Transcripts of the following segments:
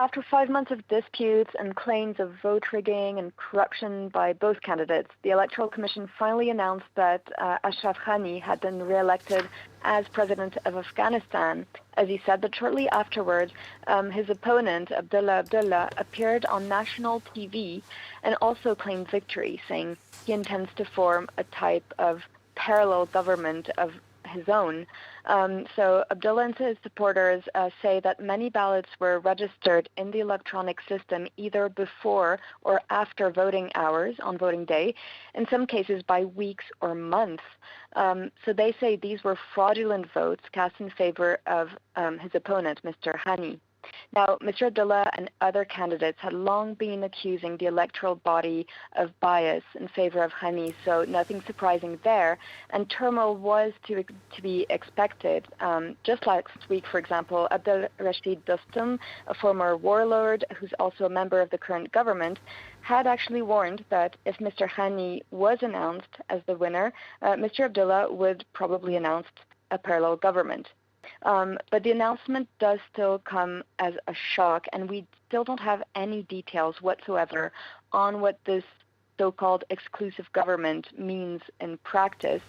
After 5 months of disputes and claims of vote rigging and corruption by both candidates, the Electoral Commission finally announced that Ashraf Ghani had been re-elected as president of Afghanistan, as he said. But shortly afterwards, his opponent, Abdullah, appeared on national TV and also claimed victory, saying he intends to form a type of parallel government of his own. So Abdullah and his supporters say that many ballots were registered in the electronic system either before or after voting hours on voting day, in some cases by weeks or months. So they say these were fraudulent votes cast in favor of his opponent, Mr. Ghani. Now, Mr. Abdullah and other candidates had long been accusing the electoral body of bias in favor of Ghani, so nothing surprising there. And turmoil was to be expected. Just last week, for example, Abdel Rashid Dostum, a former warlord who's also a member of the current government, had actually warned that if Mr. Ghani was announced as the winner, Mr. Abdullah would probably announce a parallel government. But the announcement does still come as a shock, and we still don't have any details whatsoever on what this so-called exclusive government means in practice,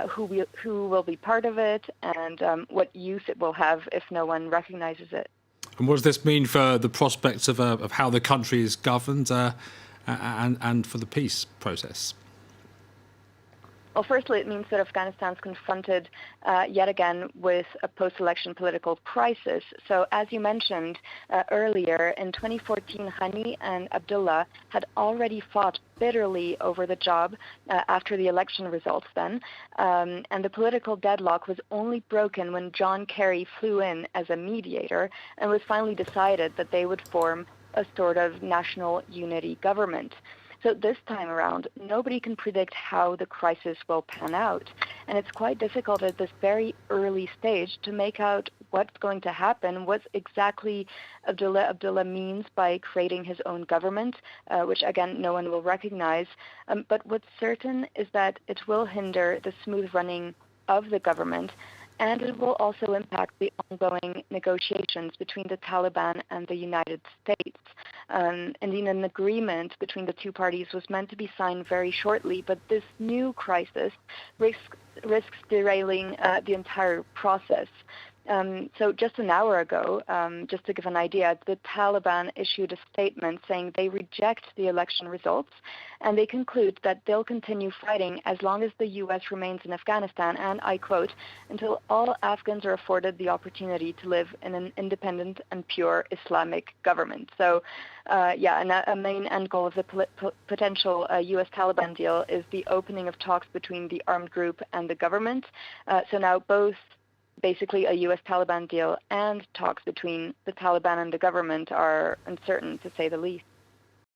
who will be part of it, and what use it will have if no one recognizes it. And what does this mean for the prospects of how the country is governed and for the peace process? Well, firstly, it means that Afghanistan's confronted yet again with a post-election political crisis. So, as you mentioned earlier, in 2014, Ghani and Abdullah had already fought bitterly over the job after the election results then. And the political deadlock was only broken when John Kerry flew in as a mediator, and was finally decided that they would form a sort of national unity government. So this time around, nobody can predict how the crisis will pan out. And it's quite difficult at this very early stage to make out what's going to happen, what exactly Abdullah means by creating his own government, which, again, no one will recognize. But what's certain is that it will hinder the smooth running of the government, and it will also impact the ongoing negotiations between the Taliban and the United States. Indeed, an agreement between the two parties was meant to be signed very shortly, but this new crisis risks derailing the entire process. So just an hour ago, just to give an idea, the Taliban issued a statement saying they reject the election results, and they conclude that they'll continue fighting as long as the U.S. remains in Afghanistan, and I quote, until all Afghans are afforded the opportunity to live in an independent and pure Islamic government. So, and a main end goal of the potential U.S. Taliban deal is the opening of talks between the armed group and the government. So now both basically a U.S. Taliban deal and talks between the Taliban and the government are uncertain, to say the least.